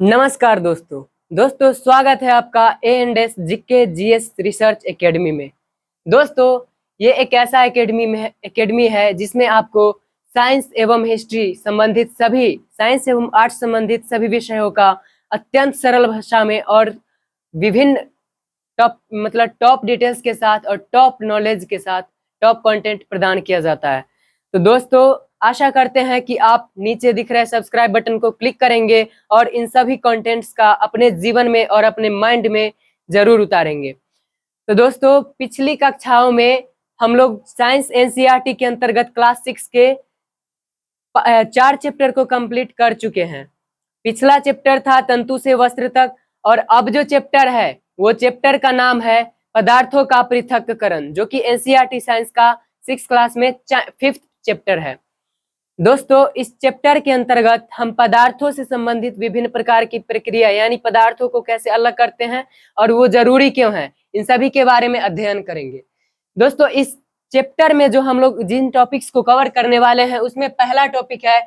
नमस्कार दोस्तों स्वागत है आपका A&S GK GS research academy में। दोस्तों, ये एक ऐसा एकेडमी है जिसमें आपको साइंस एवं हिस्ट्री संबंधित सभी साइंस एवं आर्ट्स संबंधित सभी विषयों का अत्यंत सरल भाषा में और विभिन्न टॉप डिटेल्स के साथ और टॉप नॉलेज के साथ टॉप कंटेंट प्रदान किया जाता है। तो दोस्तों, आशा करते हैं कि आप नीचे दिख रहे सब्सक्राइब बटन को क्लिक करेंगे और इन सभी कंटेंट्स का अपने जीवन में और अपने माइंड में जरूर उतारेंगे। तो दोस्तों, पिछली कक्षाओं में हम लोग साइंस एनसीईआरटी के अंतर्गत क्लास 6 के 4 चैप्टर को कंप्लीट कर चुके हैं। पिछला चैप्टर था तंतु से वस्त्र तक, और अब जो चैप्टर है वो चैप्टर का नाम है पदार्थों का पृथक्करण, जो कि एनसीईआरटी साइंस का 6 क्लास में 5th चैप्टर है। दोस्तों, इस चैप्टर के अंतर्गत हम पदार्थों से संबंधित विभिन्न प्रकार की प्रक्रिया यानी पदार्थों को कैसे अलग करते हैं और वो जरूरी क्यों है, इन सभी के बारे में अध्ययन करेंगे। दोस्तों, इस चैप्टर में जो हम लोग जिन टॉपिक्स को कवर करने वाले हैं उसमें पहला टॉपिक है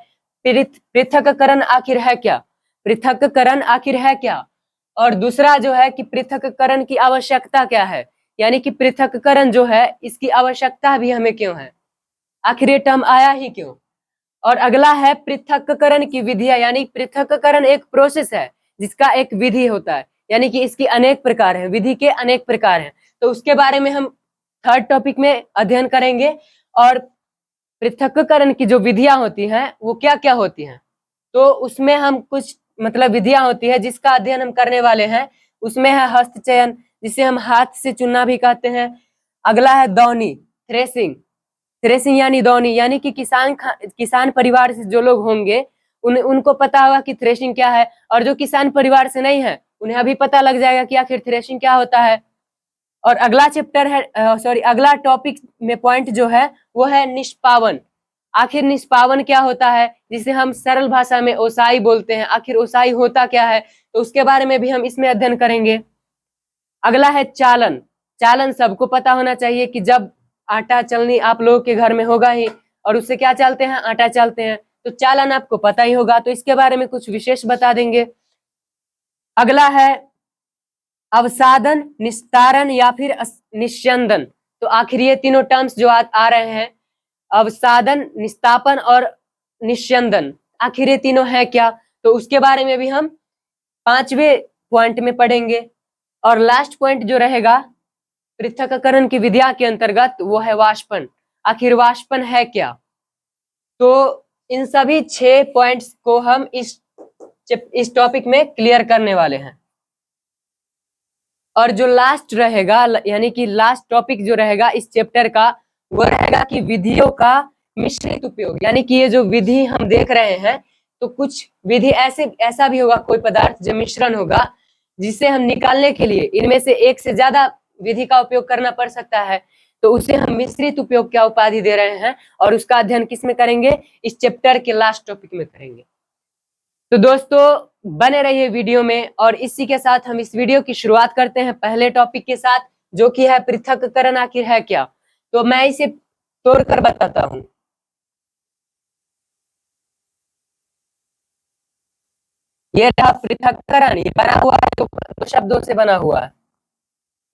पृथक्करण आखिर है क्या। पृथक्करण आखिर है क्या, और दूसरा जो है कि पृथक्करण की आवश्यकता क्या है, यानी कि पृथक्करण जो है इसकी आवश्यकता भी हमें क्यों है, आखिर ये टर्म आया ही क्यों। और अगला है पृथक्करण की विधियां, यानी पृथक्करण एक प्रोसेस है जिसका एक विधि होता है, यानी कि इसकी अनेक प्रकार हैं, विधि के अनेक प्रकार हैं। तो उसके बारे में हम थर्ड टॉपिक में अध्ययन करेंगे। और पृथक्करण की जो विधियां होती हैं वो क्या क्या होती हैं, तो उसमें हम कुछ विधियां होती है जिसका अध्ययन हम करने वाले हैं। उसमें है हस्तचयन, जिसे हम हाथ से चुनना भी कहते हैं। अगला है दौनी, थ्रेसिंग यानी दौनी, यानी कि किसान परिवार से जो लोग होंगे उनको पता होगा कि थ्रेसिंग क्या है, और जो किसान परिवार से नहीं है उन्हें अभी पता लग जाएगा कि आखिर थ्रेसिंग क्या होता है। और अगला टॉपिक में पॉइंट जो है वो है निष्पावन। आखिर निष्पावन क्या होता है, जिसे हम सरल भाषा में ओसाई बोलते हैं, आखिर ओसाई होता क्या है, तो उसके बारे में भी हम इसमें अध्ययन करेंगे। अगला है चालन सबको पता होना चाहिए कि जब आटा चलनी आप लोगों के घर में होगा ही, और उससे क्या चालते हैं, आटा चालते हैं, तो चालन आपको पता ही होगा, तो इसके बारे में कुछ विशेष बता देंगे। अगला है अवसादन, निस्तारण या फिर निस्यंदन। तो आखिर ये तीनों टर्म्स जो आ रहे हैं, अवसादन, निस्तापन और निस्यंदन, आखिर ये तीनों है क्या, तो उसके बारे में भी हम 5वें पॉइंट में पढ़ेंगे। और लास्ट पॉइंट जो रहेगा पृथक्करण की विधिया के अंतर्गत वो है वाष्पन। आखिर वाष्पन है क्या, तो इन सभी 6 पॉइंट्स को हम इस टॉपिक में क्लियर करने वाले हैं। और जो लास्ट रहेगा, यानी कि लास्ट टॉपिक जो रहेगा इस चैप्टर का, वो रहेगा कि विधियों का मिश्रित उपयोग। यानी कि ये जो विधि हम देख रहे हैं, तो कुछ विधि ऐसा भी होगा, कोई पदार्थ जो मिश्रण होगा जिसे हम निकालने के लिए इनमें से एक से ज्यादा विधि का उपयोग करना पड़ सकता है, तो उसे हम मिश्रित उपयोग क्या उपाधि दे रहे हैं, और उसका अध्ययन किस में करेंगे, इस चैप्टर के लास्ट टॉपिक में करेंगे। तो दोस्तों, बने रहिए वीडियो में, और इसी के साथ हम इस वीडियो की शुरुआत करते हैं पहले टॉपिक के साथ, जो कि है पृथक्करण आखिर है क्या। तो मैं इसे तोड़कर बताता हूं। ये रहा पृथक्करण, ये बना हुआ है दो शब्दों से बना हुआ है,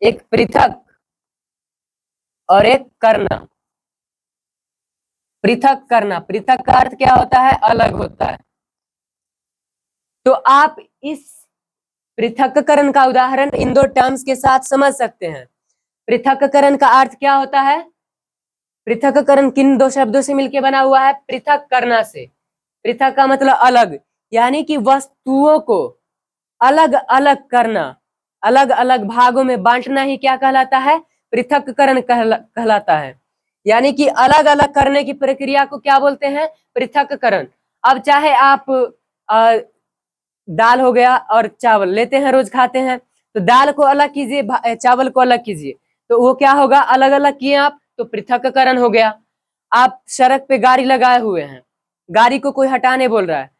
एक पृथक और एक करना। पृथक करना, पृथक का अर्थ क्या होता है, अलग होता है। तो आप इस पृथक्करण का उदाहरण इन दो टर्म्स के साथ समझ सकते हैं। पृथक्करण का अर्थ क्या होता है, पृथक्करण किन दो शब्दों से मिलकर बना हुआ है, पृथक करना से। पृथक का मतलब अलग, यानी कि वस्तुओं को अलग अलग करना, अलग अलग भागों में बांटना ही क्या कहलाता है, पृथक्करण कहलाता है। यानी कि अलग अलग करने की प्रक्रिया को क्या बोलते हैं, पृथक्करण। अब चाहे आप दाल हो गया और चावल लेते हैं, रोज खाते हैं, तो दाल को अलग कीजिए, चावल को अलग कीजिए, तो वो क्या होगा, अलग अलग किए आप, तो पृथक्करण हो गया। आप सड़क पे गाड़ी लगाए हुए हैं, गाड़ी को कोई हटाने बोल रहा है,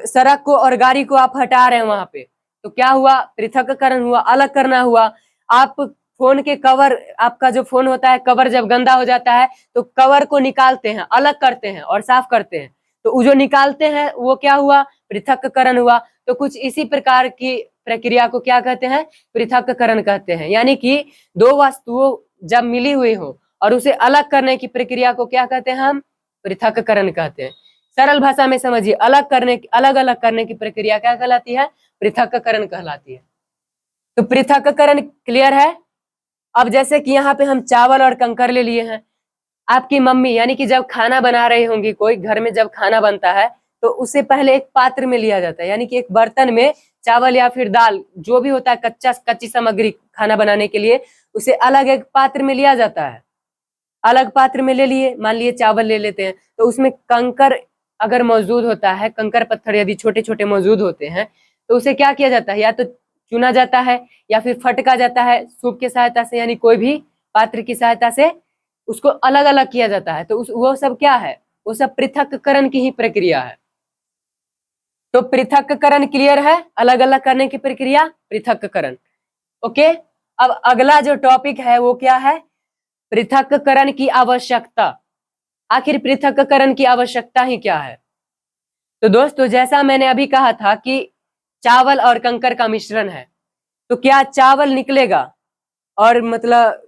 सड़क को और गाड़ी को आप हटा रहे हैं वहां पे, तो क्या हुआ, पृथक्करण हुआ, अलग करना हुआ। आप फोन के कवर, आपका जो फोन होता है कवर जब गंदा हो जाता है तो कवर को निकालते हैं, अलग करते हैं और साफ करते हैं, तो वो जो निकालते हैं वो क्या हुआ, पृथक्करण हुआ। तो कुछ इसी प्रकार की प्रक्रिया को क्या कहते हैं, पृथक्करण कहते हैं। यानी कि दो वस्तुओं जब मिली हुई हो और उसे अलग करने की प्रक्रिया को क्या कहते हैं, हम पृथक्करण कहते हैं। सरल भाषा में समझिए, अलग अलग करने की प्रक्रिया क्या कहलाती है, पृथक्करण कहलाती है। तो पृथक्करण क्लियर है। अब जैसे कि यहाँ पे हम चावल और कंकर ले लिए हैं। आपकी मम्मी यानी कि जब खाना बना रही होंगी, कोई घर में जब खाना बनता है तो उसे पहले एक पात्र में लिया जाता है, यानी कि एक बर्तन में चावल या फिर दाल जो भी होता है कच्ची सामग्री खाना बनाने के लिए, उसे अलग एक पात्र में लिया जाता है। अलग पात्र में ले लिए, मान लिए चावल ले लेते हैं, तो उसमें कंकर अगर मौजूद होता है, कंकर पत्थर यदि छोटे छोटे मौजूद होते हैं, तो उसे क्या किया जाता है, या तो चुना जाता है या फिर फटका जाता है सूप की सहायता से, यानी कोई भी पात्र की सहायता से उसको अलग अलग किया जाता है। तो वो सब क्या है, वो सब पृथक्करण की ही प्रक्रिया है। तो पृथक्करण क्लियर है, अलग अलग करने की प्रक्रिया पृथक्करण। ओके, अब अगला जो टॉपिक है वो क्या है, पृथक्करण की आवश्यकता। आखिर पृथक्करण की आवश्यकता ही क्या है। तो दोस्तों जैसा मैंने अभी कहा था कि चावल और कंकर का मिश्रण है, तो क्या चावल निकलेगा और मतलब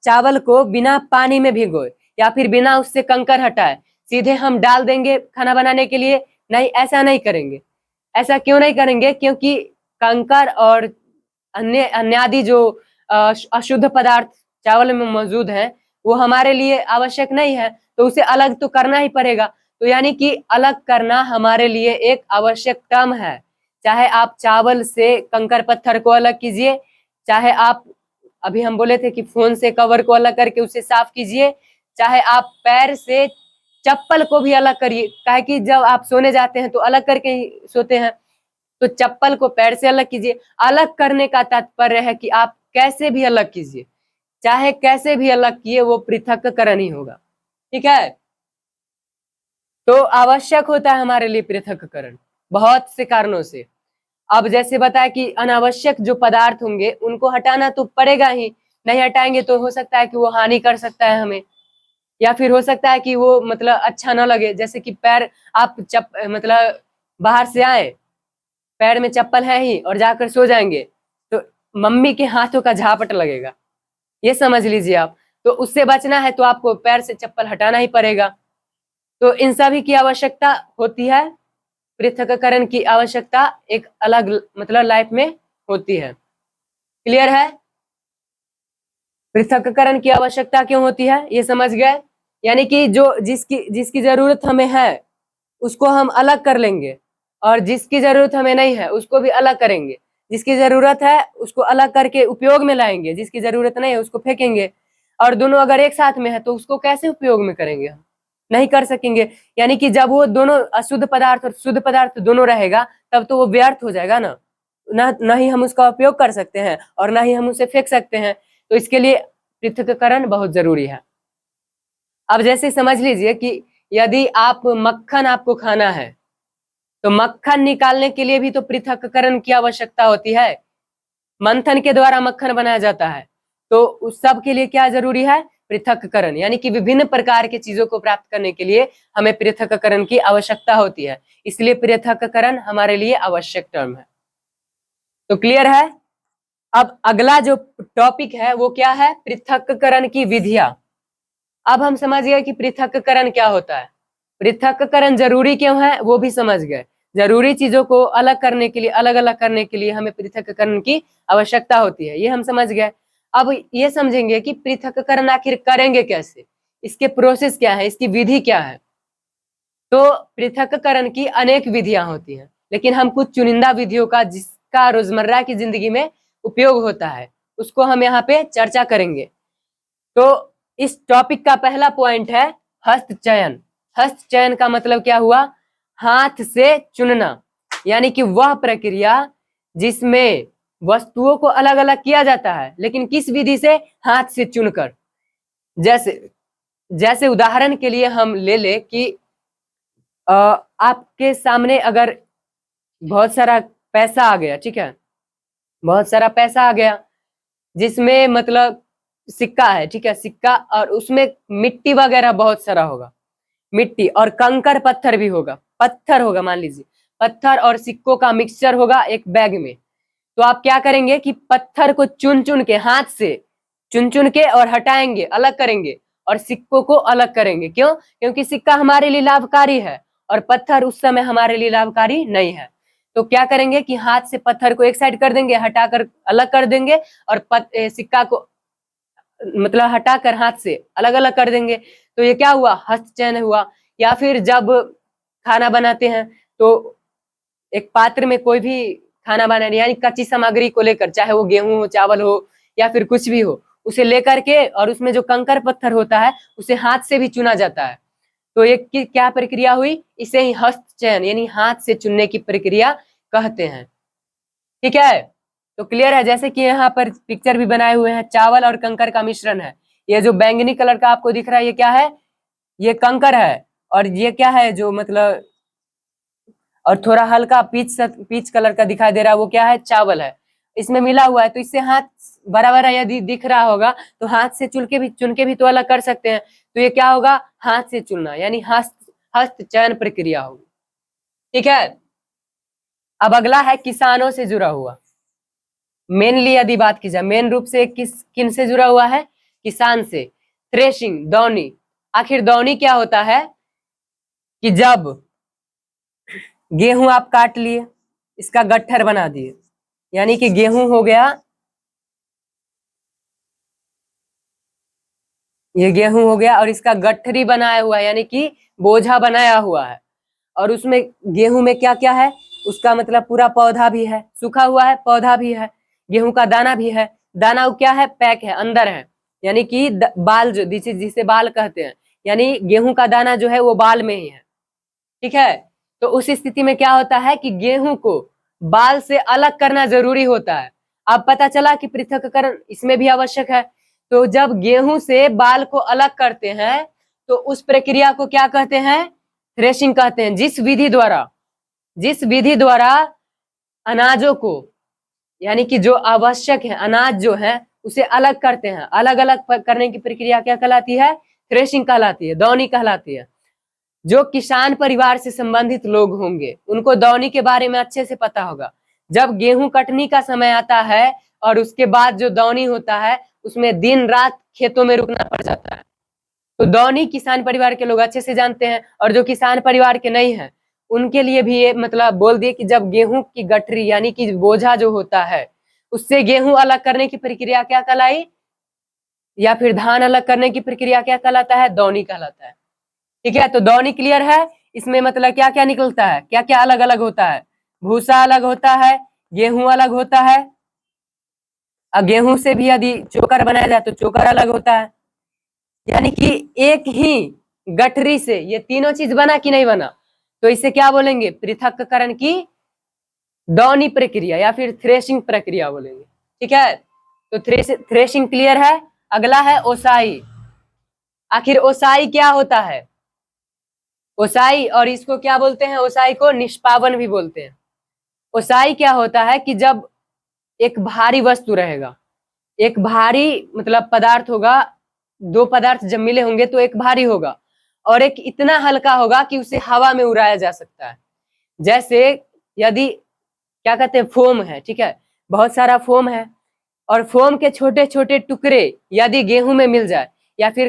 चावल को बिना पानी में भिगोए या फिर बिना उससे कंकर हटाए सीधे हम डाल देंगे खाना बनाने के लिए? नहीं, ऐसा नहीं करेंगे। ऐसा क्यों नहीं करेंगे, क्योंकि कंकर और अन्य आदि जो अशुद्ध पदार्थ चावल में मौजूद हैं वो हमारे लिए आवश्यक नहीं है, तो उसे अलग तो करना ही पड़ेगा। तो यानी कि अलग करना हमारे लिए एक आवश्यक काम है। चाहे आप चावल से कंकर पत्थर को अलग कीजिए, चाहे आप अभी हम बोले थे कि फोन से कवर को अलग करके उसे साफ कीजिए, चाहे आप पैर से चप्पल को भी अलग करिए। काहे कि जब आप सोने जाते हैं तो अलग करके ही सोते हैं, तो चप्पल को पैर से अलग कीजिए। अलग करने का तात्पर्य है कि आप कैसे भी अलग कीजिए, चाहे कैसे भी अलग किए वो पृथक्करण ही होगा। ठीक है, तो आवश्यक होता है हमारे लिए पृथक्करण बहुत से कारणों से। अब जैसे बताया कि अनावश्यक जो पदार्थ होंगे उनको हटाना तो पड़ेगा ही, नहीं हटाएंगे तो हो सकता है कि वो हानि कर सकता है हमें, या फिर हो सकता है कि वो मतलब अच्छा ना लगे। जैसे कि पैर आप मतलब बाहर से आए, पैर में चप्पल है ही और जाकर सो जाएंगे तो मम्मी के हाथों का झापट लगेगा, ये समझ लीजिए आप। तो उससे बचना है तो आपको पैर से चप्पल हटाना ही पड़ेगा। तो इन सभी की आवश्यकता होती है, पृथक्करण की आवश्यकता एक अलग मतलब लाइफ में होती है। क्लियर है, पृथक्करण की आवश्यकता क्यों होती है ये समझ गए। यानी कि जो जिसकी जरूरत हमें है उसको हम अलग कर लेंगे, और जिसकी जरूरत हमें नहीं है उसको भी अलग करेंगे। जिसकी जरूरत है उसको अलग करके उपयोग में लाएंगे, जिसकी जरूरत नहीं है उसको फेंकेंगे। और दोनों अगर एक साथ में है तो उसको कैसे उपयोग में करेंगे, हम नहीं कर सकेंगे। यानी कि जब वो दोनों अशुद्ध पदार्थ और शुद्ध पदार्थ दोनों रहेगा तब तो वो व्यर्थ हो जाएगा ना, ना ही हम उसका उपयोग कर सकते हैं और ना ही हम उसे फेंक सकते हैं। तो इसके लिए पृथक्करण बहुत जरूरी है। अब जैसे समझ लीजिए कि यदि आप मक्खन आपको खाना है तो मक्खन निकालने के लिए भी तो पृथक्करण की आवश्यकता होती है। मंथन के द्वारा मक्खन बनाया जाता है, तो उस सब के लिए क्या जरूरी है, पृथक्करण। यानी कि विभिन्न प्रकार की चीजों को प्राप्त करने के लिए हमें पृथक्करण की आवश्यकता होती है, इसलिए पृथक्करण हमारे लिए आवश्यक टर्म है। तो क्लियर है। अब अगला जो टॉपिक है वो क्या है, पृथक्करण की विधियां। अब हम समझ गए कि पृथक्करण क्या होता है, पृथक्करण जरूरी क्यों है वो भी समझ गए। जरूरी चीजों को अलग करने के लिए, अलग अलग करने के लिए हमें पृथक्करण की आवश्यकता होती है, ये हम समझ गए। अब ये समझेंगे कि पृथक्करण आखिर करेंगे कैसे, इसके प्रोसेस क्या है, इसकी विधि क्या है। तो पृथक्करण की अनेक विधियां होती हैं, लेकिन हम कुछ चुनिंदा विधियों का जिसका रोजमर्रा की जिंदगी में उपयोग होता है उसको हम यहाँ पे चर्चा करेंगे। तो इस टॉपिक का पहला पॉइंट है हस्तचयन। हस्तचयन का मतलब क्या हुआ, हाथ से चुनना, यानी कि वह प्रक्रिया जिसमें वस्तुओं को अलग अलग किया जाता है, लेकिन किस विधि से, हाथ से चुनकर। जैसे उदाहरण के लिए हम ले ले कि आपके सामने अगर बहुत सारा पैसा आ गया, ठीक है, बहुत सारा पैसा आ गया जिसमें मतलब सिक्का है, ठीक है, सिक्का, और उसमें मिट्टी वगैरह बहुत सारा होगा, मिट्टी और कंकर पत्थर भी होगा। पत्थर होगा, मान लीजिए पत्थर और सिक्कों का मिक्सचर होगा एक बैग में, तो आप क्या करेंगे कि पत्थर को चुन चुन के, हाथ से चुन चुन के और हटाएंगे, अलग करेंगे, और सिक्कों को अलग करेंगे। क्यों? क्योंकि सिक्का हमारे लिए लाभकारी है और पत्थर उस समय हमारे लिए लाभकारी नहीं है। तो क्या करेंगे कि हाथ से पत्थर को एक साइड कर देंगे, हटाकर अलग कर देंगे, और सिक्का को मतलब हटाकर हाथ से अलग अलग कर देंगे। तो ये क्या हुआ? हस्तचयन हुआ। या फिर जब खाना बनाते हैं तो एक पात्र में कोई भी खाना बनाने यानी कच्ची सामग्री को लेकर, चाहे वो गेहूं हो, चावल हो या फिर कुछ भी हो, उसे लेकर के और उसमें जो कंकर पत्थर होता है उसे हाथ से भी चुना जाता है। तो ये क्या प्रक्रिया हुई? इसे ही हस्तचयन यानी हाथ से चुनने की प्रक्रिया कहते हैं। ठीक है, तो क्लियर है। जैसे कि यहाँ पर पिक्चर भी बनाए हुए हैं, चावल और कंकर का मिश्रण है। ये जो बैंगनी कलर का आपको दिख रहा है ये क्या है? ये कंकर है। और ये क्या है जो मतलब और थोड़ा हल्का पीच कलर का दिखाई दे रहा है वो क्या है? चावल है। इसमें मिला हुआ है, तो इससे हाथ बराबर यदि दिख रहा होगा तो हाथ से चुन के भी तो अलग कर सकते हैं। तो ये क्या होगा? हाथ से चुनना यानी हस्त चयन प्रक्रिया होगी। ठीक है, अब अगला है किसानों से जुड़ा हुआ। मेनली यदि बात की जाए, मेन रूप से किन से जुड़ा हुआ है? किसान से। थ्रेशिंग, दौनी। आखिर दौनी क्या होता है? कि जब गेहूं आप काट लिए, इसका गट्ठर बना दिए, यानी कि गेहूं हो गया, ये गेहूं हो गया और इसका गठरी बनाया हुआ है यानी कि बोझा बनाया हुआ है। और उसमें गेहूं में क्या क्या है? उसका मतलब पूरा पौधा भी है, सूखा हुआ है, पौधा भी है, गेहूं का दाना भी है। दाना क्या है? पैक है, अंदर है, यानी कि बाल, जो जिसे बाल कहते हैं, यानी गेहूं का दाना जो है वो बाल में ही है। ठीक है, तो उस स्थिति में क्या होता है कि गेहूं को बाल से अलग करना जरूरी होता है। अब पता चला कि पृथक्करण इसमें भी आवश्यक है। तो जब गेहूं से बाल को अलग करते हैं तो उस प्रक्रिया को क्या कहते हैं? थ्रेशिंग कहते हैं। जिस विधि द्वारा अनाजों को, यानी कि जो आवश्यक है अनाज जो है उसे अलग करते हैं, अलग अलग करने की प्रक्रिया क्या कहलाती है? थ्रेशिंग कहलाती है, दौनी कहलाती है। जो किसान परिवार से संबंधित लोग होंगे उनको दौनी के बारे में अच्छे से पता होगा। जब गेहूं कटनी का समय आता है और उसके बाद जो दौनी होता है उसमें दिन रात खेतों में रुकना पड़ जाता है। तो दौनी किसान परिवार के लोग अच्छे से जानते हैं, और जो किसान परिवार के नहीं है उनके लिए भी ये मतलब बोल दिए कि जब गेहूं की गठरी यानी कि बोझा जो होता है उससे गेहूं अलग करने की प्रक्रिया क्या कहलाई, या फिर धान अलग करने की प्रक्रिया क्या कहलाता है? दौनी कहलाता है। ठीक है, तो दौनी क्लियर है। इसमें मतलब क्या क्या निकलता है, क्या क्या अलग अलग होता है? भूसा अलग होता है, गेहूं अलग होता है, और गेहूं से भी यदि चोकर बनाया जाए तो चोकर अलग होता है। यानी कि एक ही गठरी से ये तीनों चीज बना कि नहीं बना, तो इसे क्या बोलेंगे? पृथक्करण की दौनी प्रक्रिया या फिर थ्रेशिंग प्रक्रिया बोलेंगे। ठीक है, तो थ्रेशिंग क्लियर है। अगला है ओसाई। आखिर ओसाई क्या होता है? ओसाई, और इसको क्या बोलते हैं? ओसाई को निष्पावन भी बोलते हैं। ओसाई क्या होता है कि जब एक भारी वस्तु रहेगा, एक भारी मतलब पदार्थ होगा, दो पदार्थ जब मिले होंगे तो एक भारी होगा और एक इतना हल्का होगा कि उसे हवा में उड़ाया जा सकता है। जैसे यदि क्या कहते हैं? फोम है, ठीक है, बहुत सारा फोम है, और फोम के छोटे छोटे टुकड़े यदि गेहूं में मिल जाए या फिर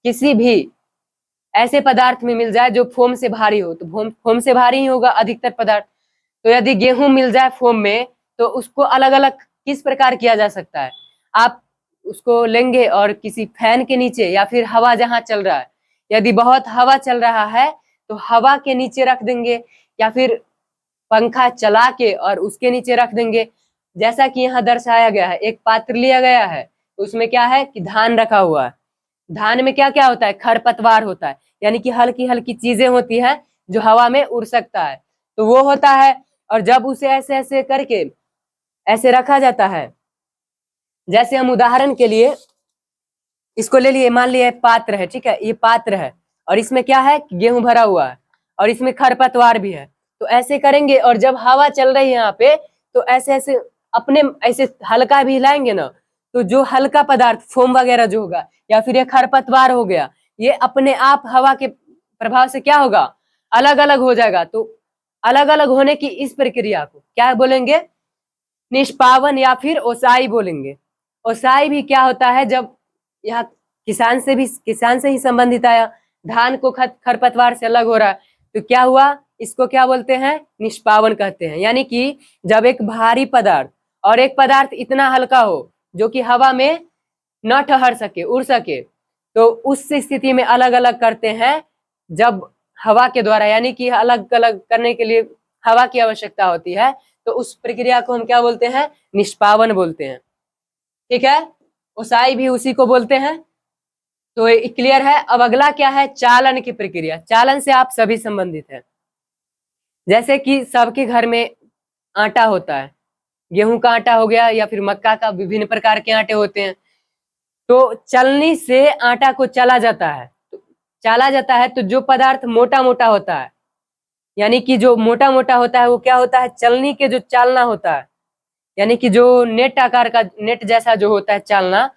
किसी भी ऐसे पदार्थ में मिल जाए जो फोम से भारी हो, तो फोम से भारी ही होगा अधिकतर पदार्थ। तो यदि गेहूं मिल जाए फोम में तो उसको अलग अलग किस प्रकार किया जा सकता है? आप उसको लेंगे और किसी फैन के नीचे या फिर हवा जहां चल रहा है, यदि बहुत हवा चल रहा है तो हवा के नीचे रख देंगे, या फिर पंखा चला के और उसके नीचे रख देंगे। जैसा कि यहाँ दर्शाया गया है, एक पात्र लिया गया है, उसमें क्या है कि धान रखा हुआ है। धान में क्या क्या होता है? खरपतवार होता है, यानी कि हल्की हल्की चीजें होती हैं जो हवा में उड़ सकता है, तो वो होता है। और जब उसे ऐसे ऐसे करके ऐसे रखा जाता है, जैसे हम उदाहरण के लिए इसको ले लिए, मान लिए पात्र है, ठीक है, ये पात्र है और इसमें क्या है? गेहूं भरा हुआ है और इसमें खरपतवार भी है। तो ऐसे करेंगे और जब हवा चल रही है यहाँ पे तो ऐसे ऐसे अपने ऐसे हल्का भी हिलाएंगे ना, तो जो हल्का पदार्थ फोम वगैरह जो होगा या फिर ये खरपतवार हो गया, ये अपने आप हवा के प्रभाव से क्या होगा? अलग अलग हो जाएगा। तो अलग अलग होने की इस प्रक्रिया को क्या बोलेंगे? निष्पावन या फिर ओसाई बोलेंगे। ओसाई भी क्या होता है, जब यहाँ किसान से ही संबंधित आया, धान को खरपतवार से अलग हो रहा है तो क्या हुआ, इसको क्या बोलते हैं? निष्पावन कहते हैं। यानी कि जब एक भारी पदार्थ और एक पदार्थ इतना हल्का हो जो कि हवा में न ठहर सके, उड़ सके, तो उस स्थिति में अलग अलग करते हैं जब हवा के द्वारा, यानी कि अलग अलग करने के लिए हवा की आवश्यकता होती है, तो उस प्रक्रिया को हम क्या बोलते हैं? निष्पावन बोलते हैं। ठीक है, ओसाई भी उसी को बोलते हैं। तो ये क्लियर है। अब अगला क्या है? चालन की प्रक्रिया। चालन से आप सभी संबंधित हैं। जैसे कि सबके घर में आटा होता है, गेहूं का आटा हो गया या फिर मक्का का, विभिन्न प्रकार के आटे होते हैं। तो चलनी से आटा को चला जाता है, तो जो पदार्थ मोटा मोटा होता है, यानी कि जो मोटा मोटा होता है वो क्या होता है? चलनी के जो चालना होता है, यानी कि जो नेट आकार का, नेट जैसा जो होता है चालना,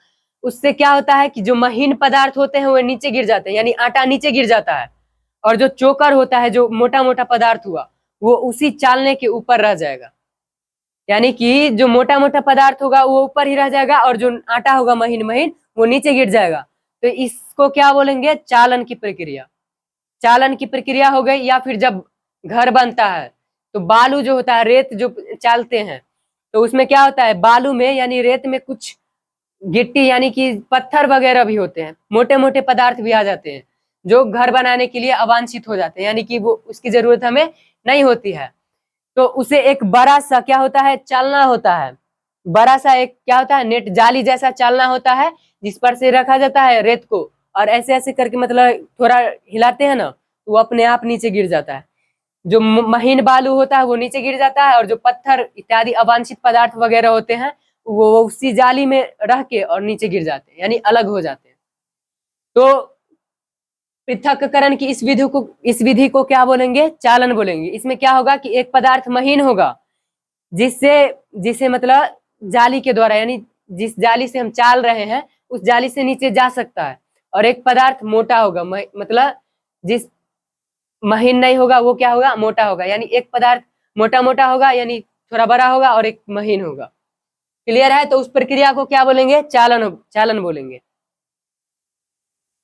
उससे क्या होता है कि जो महीन पदार्थ होते हैं वो नीचे गिर जाते हैं, यानी आटा नीचे गिर जाता है, और जो चोकर होता है, जो मोटा मोटा पदार्थ हुआ, वो उसी चालने के ऊपर रह जाएगा। यानी कि जो मोटा मोटा पदार्थ होगा वो ऊपर ही रह जाएगा और जो आटा होगा महीन महीन वो नीचे गिर जाएगा। तो इसको क्या बोलेंगे? चालन की प्रक्रिया। चालन की प्रक्रिया हो गई। या फिर जब घर बनता है तो बालू जो होता है, रेत जो चालते हैं, तो उसमें क्या होता है? बालू में यानी रेत में कुछ गिट्टी यानी कि पत्थर वगैरह भी होते हैं, मोटे मोटे पदार्थ भी आ जाते हैं जो घर बनाने के लिए अवांछित हो जाते हैं, यानी कि वो उसकी जरूरत हमें नहीं होती है। तो उसे एक बड़ा सा क्या होता है? चालना होता है। बड़ा सा एक क्या होता है? नेट जाली जैसा चालना होता है, जिस पर से रखा जाता है रेत को, और ऐसे ऐसे करके मतलब थोड़ा हिलाते हैं ना, तो वो अपने आप नीचे गिर जाता है। जो महीन बालू होता है वो नीचे गिर जाता है, और जो पत्थर इत्यादि अवांछित पदार्थ वगैरह होते हैं वो उसी जाली में रह के और नीचे गिर जाते हैं, यानी अलग हो जाते हैं। तो पृथक्करण की इस विधि को क्या बोलेंगे? चालन बोलेंगे। इसमें क्या होगा कि एक पदार्थ महीन होगा जिससे जिसे मतलब जाली के द्वारा, यानी जिस जाली से हम चाल रहे हैं उस जाली से नीचे जा सकता है, और एक पदार्थ मोटा होगा, मतलब जिस महीन नहीं होगा वो क्या होगा? मोटा होगा। यानी एक पदार्थ मोटा मोटा होगा, यानी थोड़ा बड़ा होगा, और एक महीन होगा। क्लियर है? तो उस प्रक्रिया को क्या बोलेंगे? चालन बोलेंगे।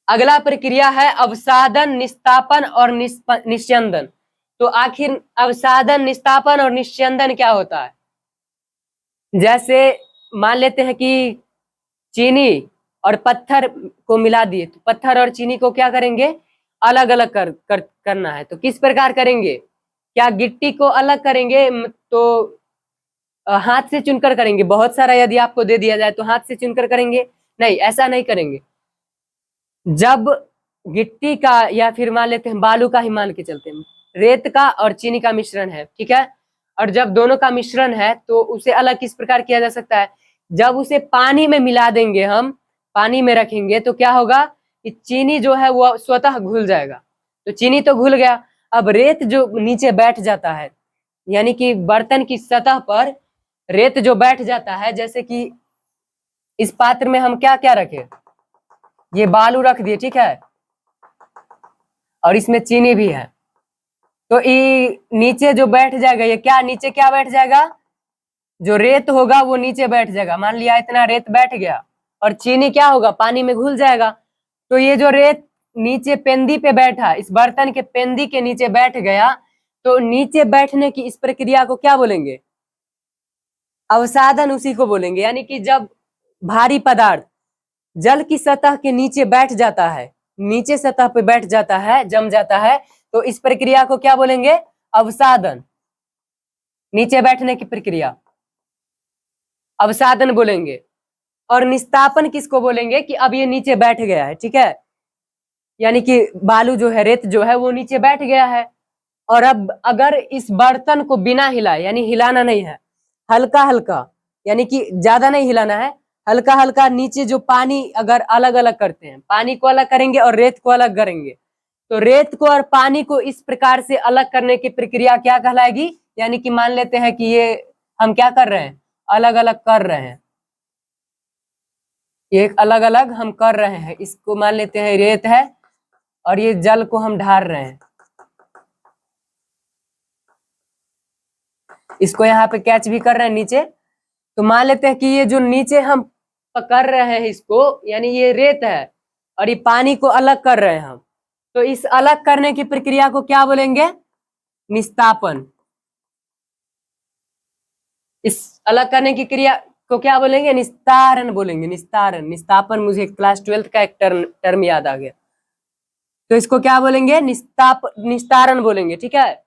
अगला प्रक्रिया है अवसादन, निस्तापन और निस्यंदन। तो आखिर अवसादन, निस्तापन और निस्यंदन क्या होता है? जैसे मान लेते हैं कि चीनी और पत्थर को मिला दिए, तो पत्थर और चीनी को क्या करेंगे? अलग अलग करना है। तो किस प्रकार करेंगे? क्या गिट्टी को अलग करेंगे तो हाथ से चुनकर करेंगे? बहुत सारा यदि आपको दे दिया जाए तो हाथ से चुनकर करेंगे? नहीं, ऐसा नहीं करेंगे। जब गिट्टी का या फिर मान लेते हैं बालू का ही मान के चलते हैं, रेत का और चीनी का मिश्रण है, ठीक है, और जब दोनों का मिश्रण है तो उसे अलग किस प्रकार किया जा सकता है? जब उसे पानी में मिला देंगे, हम पानी में रखेंगे, तो क्या होगा कि चीनी जो है वो स्वतः घुल जाएगा। तो चीनी तो घुल गया, अब रेत जो नीचे बैठ जाता है, यानी कि बर्तन की सतह पर रेत जो बैठ जाता है, जैसे कि इस पात्र में हम क्या क्या रखें? ये बालू रख दिए, ठीक है, और इसमें चीनी भी है, तो ये नीचे जो बैठ जाएगा, ये क्या नीचे क्या बैठ जाएगा? जो रेत होगा वो नीचे बैठ जाएगा। मान लिया इतना रेत बैठ गया, और चीनी क्या होगा? पानी में घुल जाएगा। तो ये जो रेत नीचे पेंदी पे बैठा, इस बर्तन के पेंदी के नीचे बैठ गया, तो नीचे बैठने की इस प्रक्रिया को क्या बोलेंगे? अवसादन उसी को बोलेंगे। यानी कि जब भारी पदार्थ जल की सतह के नीचे बैठ जाता है, नीचे सतह पे बैठ जाता है, जम जाता है, तो इस प्रक्रिया को क्या बोलेंगे? अवसादन। नीचे बैठने की प्रक्रिया अवसादन बोलेंगे। और निस्तापन किसको बोलेंगे? कि अब ये नीचे बैठ गया है, ठीक है, यानी कि बालू जो है, रेत जो है वो नीचे बैठ गया है, और अब अगर इस बर्तन को बिना हिलाए, यानी हिलाना नहीं है, हल्का हल्का, यानी कि ज्यादा नहीं हिलाना है, हल्का हल्का नीचे जो पानी अगर अलग अलग करते हैं, पानी को अलग करेंगे और रेत को अलग करेंगे, तो रेत को और पानी को इस प्रकार से अलग करने की प्रक्रिया क्या कहलाएगी? यानी कि मान लेते हैं कि ये हम क्या कर रहे हैं? अलग अलग कर रहे हैं, ये अलग अलग हम कर रहे हैं। इसको मान लेते हैं रेत है, और ये जल को हम ढार रहे हैं, इसको यहाँ पे कैच भी कर रहे हैं नीचे। तो मान लेते हैं कि ये जो नीचे हम पकड़ रहे हैं इसको, यानी ये रेत है और ये पानी को अलग कर रहे हैं हम, तो इस अलग करने की प्रक्रिया को क्या बोलेंगे? निस्तापन। इस अलग करने की क्रिया को क्या बोलेंगे? निस्तारण बोलेंगे। निस्तारण, निस्तापन, मुझे क्लास 12 का एक टर्म याद आ गया। तो इसको क्या बोलेंगे? निस्तारण बोलेंगे, ठीक है।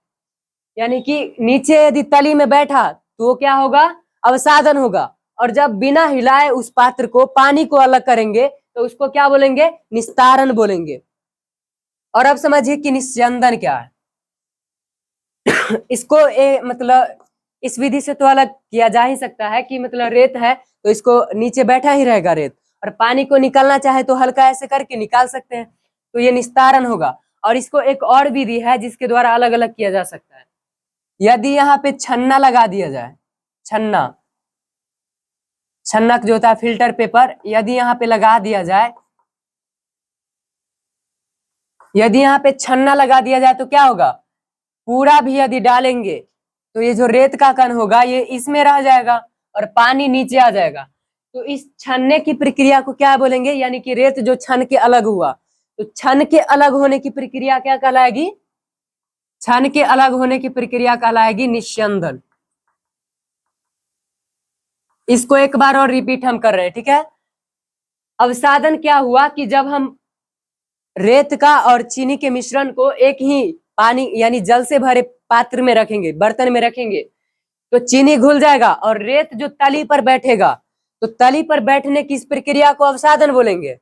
यानी कि नीचे यदि तली में बैठा तो क्या होगा? अवसादन होगा। और जब बिना हिलाए उस पात्र को, पानी को अलग करेंगे तो उसको क्या बोलेंगे? निस्तारण बोलेंगे। और अब समझिए कि निस्यंदन क्या है। इसको मतलब इस विधि से तो अलग किया जा ही सकता है कि मतलब रेत है तो इसको नीचे बैठा ही रहेगा रेत, और पानी को निकालना चाहे तो हल्का ऐसे करके निकाल सकते हैं, तो ये निस्तारण होगा। और इसको एक और विधि है जिसके द्वारा अलग अलग किया जा सकता है। यदि यहाँ पे छन्ना लगा दिया जाए, छन्ना, छन्नक जो होता है फिल्टर पेपर, यदि यहाँ पे लगा दिया जाए, यदि यहाँ पे छन्ना लगा दिया जाए तो क्या होगा? पूरा भी यदि डालेंगे तो ये जो रेत का कण होगा ये इसमें रह जाएगा और पानी नीचे आ जाएगा। तो इस छनने की प्रक्रिया को क्या बोलेंगे? यानी कि रेत जो छन के अलग हुआ, तो छन के अलग होने की प्रक्रिया क्या कहलाएगी? छन के अलग होने की प्रक्रिया कहलाएगी निस्यंदन। इसको एक बार और रिपीट हम कर रहे हैं, ठीक है। अवसादन क्या हुआ कि जब हम रेत का और चीनी के मिश्रण को एक ही पानी यानी जल से भरे पात्र में रखेंगे, बर्तन में रखेंगे, तो चीनी घुल जाएगा और रेत जो तली पर बैठेगा, तो तली पर बैठने की इस प्रक्रिया को अवसादन बोलेंगे।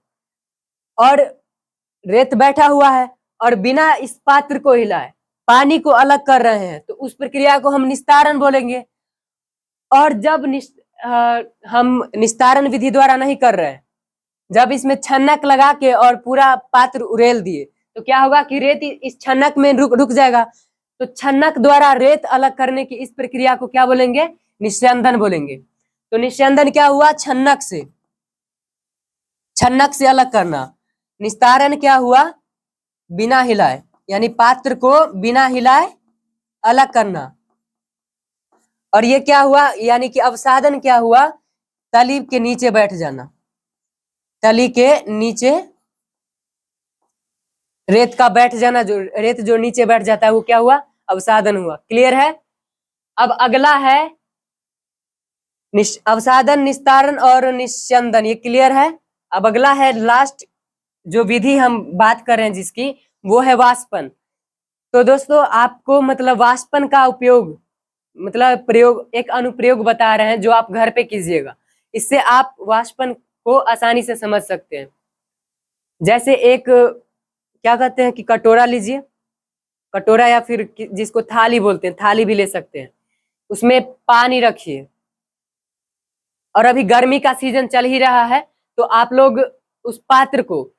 और रेत बैठा हुआ है और बिना इस पात्र को हिलाए पानी को अलग कर रहे हैं, तो उस प्रक्रिया को हम निस्तारण बोलेंगे। और जब हम निस्तारण विधि द्वारा नहीं कर रहे हैं, जब इसमें छन्नक लगा के और पूरा पात्र उड़ेल दिए, तो क्या होगा कि रेत इस छन्नक में रुक जाएगा। तो छन्नक द्वारा रेत अलग करने की इस प्रक्रिया को क्या बोलेंगे? निस्यंदन बोलेंगे। तो निस्यंदन क्या हुआ? छन्नक से अलग करना। निस्तारण क्या हुआ? बिना हिलाए, यानी पात्र को बिना हिलाए अलग करना। और ये क्या हुआ? यानी कि अवसादन क्या हुआ? तली के नीचे बैठ जाना। तली के नीचे रेत का बैठ जाना, जो रेत जो नीचे बैठ जाता है वो क्या हुआ? अवसादन हुआ। क्लियर है? अब अगला है अवसादन, निस्तारण और निस्यंदन, ये क्लियर है। अब अगला है लास्ट जो विधि हम बात कर रहे हैं जिसकी, वो है वाष्पन। तो दोस्तों आपको मतलब वाष्पन का उपयोग, मतलब प्रयोग, एक अनुप्रयोग बता रहे हैं जो आप घर पे कीजिएगा, इससे आप वाष्पन को आसानी से समझ सकते हैं। जैसे एक क्या कहते हैं कि कटोरा लीजिए, कटोरा या फिर जिसको थाली बोलते हैं, थाली भी ले सकते हैं, उसमें पानी रखिए। और अभी गर्मी का सीजन चल ही रहा है, तो आप लोग उस पात्र को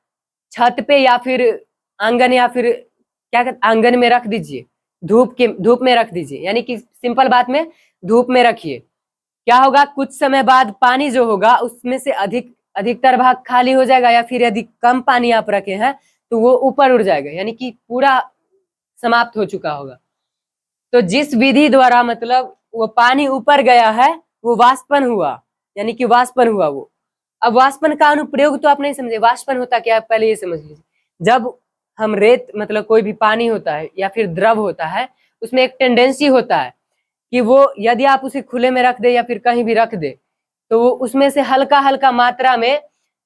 छत पे या फिर आंगन या फिर क्या कहते आंगन में रख दीजिए, धूप में रख दीजिए, यानी कि सिंपल बात में धूप में रखिए। क्या होगा? कुछ समय बाद पानी जो होगा उसमें से अधिकतर भाग खाली हो जाएगा, या फिर यदि कम पानी आप रखे हैं तो वो ऊपर उड़ जाएगा, यानी कि पूरा समाप्त हो चुका होगा। तो जिस विधि द्वारा मतलब वो पानी ऊपर गया है वो वाष्पन हुआ, यानी कि वाष्पन हुआ वो। अब वाष्पन का अनुप्रयोग तो आप नहीं समझे, वाष्पन होता क्या है पहले ये समझ लीजिए। जब हम रेत मतलब कोई भी पानी होता है या फिर द्रव होता है, उसमें एक टेंडेंसी होता है कि वो यदि आप उसे खुले में रख दे या फिर कहीं भी रख दे, तो वो उसमें से हल्का हल्का मात्रा में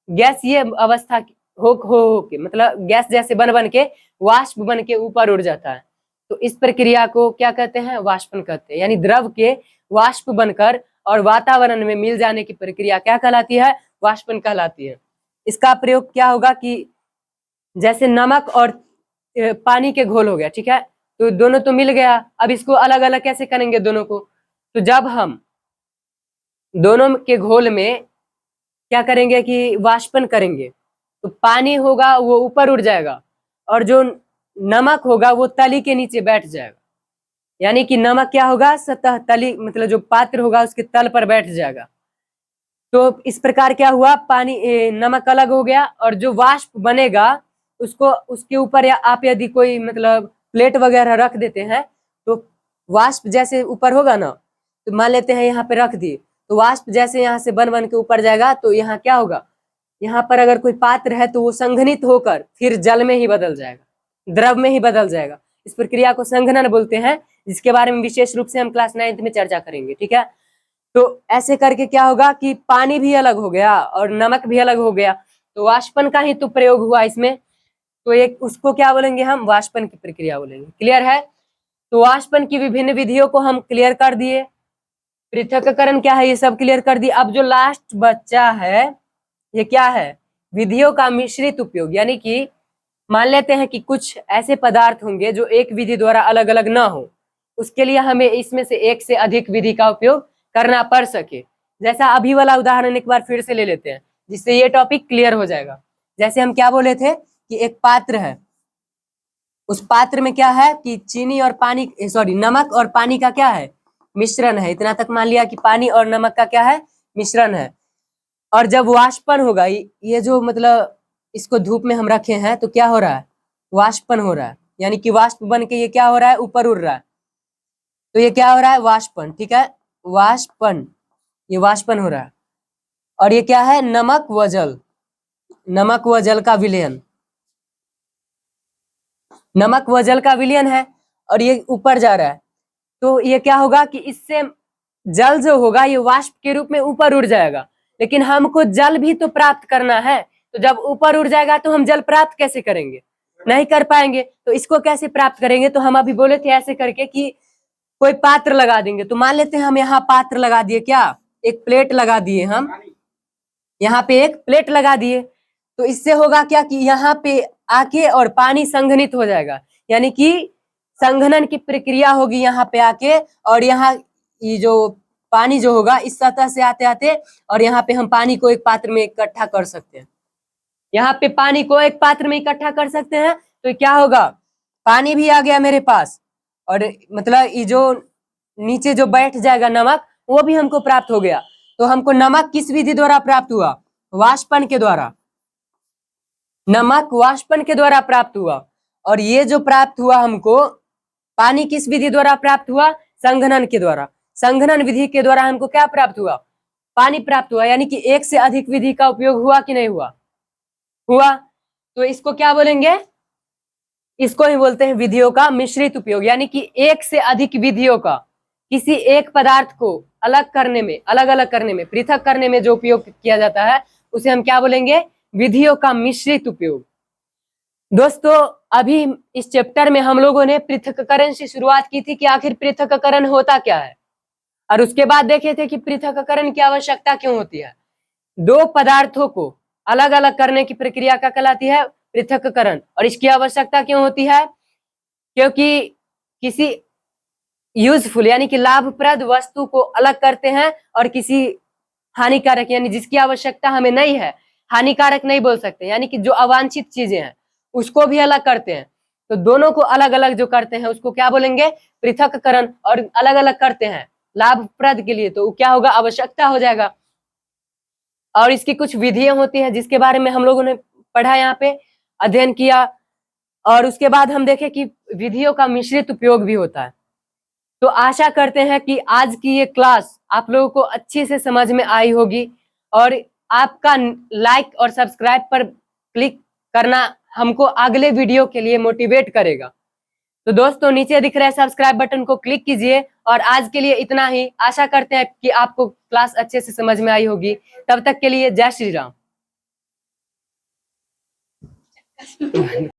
गैस ये अवस्था हो के मतलब गैस जैसे बन के वाष्प बन के ऊपर उड़ जाता है। तो इस प्रक्रिया को क्या कहते हैं? वाष्पन कहते हैं। यानी द्रव के वाष्प बनकर और वातावरण में मिल जाने की प्रक्रिया क्या कहलाती है? वाष्पन कहलाती है। इसका प्रयोग क्या होगा कि जैसे नमक और पानी के घोल हो गया, ठीक है, तो दोनों तो मिल गया, अब इसको अलग अलग कैसे करेंगे दोनों को? तो जब हम दोनों के घोल में क्या करेंगे कि वाष्पन करेंगे, तो पानी होगा वो ऊपर उड़ जाएगा और जो नमक होगा वो तली के नीचे बैठ जाएगा। यानी कि नमक क्या होगा? सतह तली मतलब जो पात्र होगा उसके तल पर बैठ जाएगा। तो इस प्रकार क्या हुआ? पानी नमक अलग हो गया और जो वाष्प बनेगा उसको उसके ऊपर या आप यदि कोई मतलब प्लेट वगैरह रख देते हैं, तो वाष्प जैसे ऊपर होगा ना, तो मान लेते हैं यहाँ पे रख दिए, तो वाष्प जैसे यहाँ से बन बन के ऊपर जाएगा तो यहाँ क्या होगा, यहाँ पर अगर कोई पात्र है तो वो संघनित होकर फिर जल में ही बदल जाएगा, द्रव में ही बदल जाएगा। इस प्रक्रिया को संघनन बोलते हैं, जिसके बारे में विशेष रूप से हम क्लास 9th में चर्चा करेंगे, ठीक है। तो ऐसे करके क्या होगा कि पानी भी अलग हो गया और नमक भी अलग हो गया, तो वाष्पन का ही तो प्रयोग हुआ इसमें, तो एक उसको क्या बोलेंगे हम, वाष्पन की प्रक्रिया बोलेंगे। क्लियर है। तो वाष्पन की विभिन्न विधियों को हम क्लियर कर दिए, पृथक्करण क्या है ये सब क्लियर कर दिए। अब जो लास्ट बच्चा है ये क्या है, विधियों का मिश्रित उपयोग, यानी कि मान लेते हैं कि कुछ ऐसे पदार्थ होंगे जो एक विधि द्वारा अलग अलग ना हो, उसके लिए हमें इसमें से एक से अधिक विधि का उपयोग करना पड़ सके। जैसा अभी वाला उदाहरण एक बार फिर से ले लेते हैं, जिससे ये टॉपिक क्लियर हो जाएगा। जैसे हम क्या बोले थे कि एक पात्र है, उस पात्र में क्या है कि चीनी और पानी, सॉरी नमक और पानी का क्या है, मिश्रण है। इतना तक मान लिया कि पानी और नमक का क्या है, मिश्रण है। और जब वाष्पन होगा, ये जो मतलब इसको धूप में हम रखे हैं तो क्या हो रहा है, वाष्पन हो रहा है, यानी कि वाष्प बन के ये क्या हो रहा है, ऊपर उड़ रहा है, तो ये क्या हो रहा है, वाष्पन, ठीक है, वाष्पन, ये वाष्पन हो रहा है। और ये क्या है, नमक व जल, नमक व जल का विलयन, नमक व जल का विलयन है और ये ऊपर जा रहा है, तो ये क्या होगा कि इससे जल जो होगा ये वाष्प के रूप में ऊपर उड़ जाएगा। लेकिन हमको जल भी तो प्राप्त करना है, तो जब ऊपर उड़ जाएगा तो हम जल प्राप्त कैसे करेंगे, नहीं कर पाएंगे। तो इसको कैसे प्राप्त करेंगे, तो हम अभी बोले थे ऐसे करके कि कोई पात्र लगा देंगे। तो मान लेते हैं हम यहाँ पात्र लगा दिए, क्या, एक प्लेट लगा दिए, हम यहाँ पे एक प्लेट लगा दिए, तो इससे होगा क्या कि यहाँ पे आके और पानी संघनित हो जाएगा, यानी कि संघनन की प्रक्रिया होगी यहाँ पे आके, और यहाँ ये जो पानी जो होगा इस सतह से आते आते, और यहाँ पे हम पानी को एक पात्र में इकट्ठा कर सकते हैं, यहाँ पे पानी को एक पात्र में इकट्ठा कर सकते हैं। तो क्या होगा, पानी भी आ गया मेरे पास, और मतलब ये जो नीचे जो बैठ जाएगा नमक, वो भी हमको प्राप्त हो गया। तो हमको नमक किस विधि द्वारा प्राप्त हुआ, वाष्पन के द्वारा, नमक वाष्पन के द्वारा प्राप्त हुआ। और ये जो प्राप्त हुआ हमको पानी किस विधि द्वारा प्राप्त हुआ, संघनन के द्वारा, संघनन विधि के द्वारा हमको क्या प्राप्त हुआ, पानी प्राप्त हुआ। यानी कि एक से अधिक विधि का उपयोग हुआ कि नहीं हुआ, हुआ। तो इसको क्या बोलेंगे, इसको ही बोलते हैं विधियों का मिश्रित उपयोग, यानी कि एक से अधिक विधियों का किसी एक पदार्थ को अलग करने में, अलग अलग करने में, पृथक करने में जो उपयोग किया जाता है उसे हम क्या बोलेंगे, विधियों का मिश्रित उपयोग। दोस्तों अभी इस चैप्टर में हम लोगों ने पृथक्करण से शुरुआत की थी कि आखिर पृथक्करण होता क्या है, और उसके बाद देखे थे कि पृथक्करण की आवश्यकता क्यों होती है। दो पदार्थों को अलग अलग करने की प्रक्रिया क्या कहलाती है, पृथक्करण। और इसकी आवश्यकता क्यों होती है, क्योंकि किसी यूजफुल यानी कि लाभप्रद वस्तु को अलग करते हैं और किसी हानिकारक यानी जिसकी आवश्यकता हमें नहीं है, हानिकारक नहीं बोल सकते, यानी कि जो अवांछित चीजें हैं उसको भी अलग करते हैं। तो दोनों को अलग अलग जो करते हैं उसको क्या बोलेंगे, पृथक्करण। और अलग अलग करते हैं लाभप्रद के लिए, तो क्या होगा, आवश्यकता हो जाएगा। और इसकी कुछ विधियां होती हैं जिसके बारे में हम लोगों ने पढ़ा, यहाँ पे अध्ययन किया। और उसके बाद हम देखें कि विधियों का मिश्रित उपयोग भी होता है। तो आशा करते हैं कि आज की ये क्लास आप लोगों को अच्छे से समझ में आई होगी, और आपका लाइक और सब्सक्राइब पर क्लिक करना हमको अगले वीडियो के लिए मोटिवेट करेगा। तो दोस्तों नीचे दिख रहे सब्सक्राइब बटन को क्लिक कीजिए। और आज के लिए इतना ही, आशा करते हैं कि आपको क्लास अच्छे से समझ में आई होगी। तब तक के लिए जय श्री राम।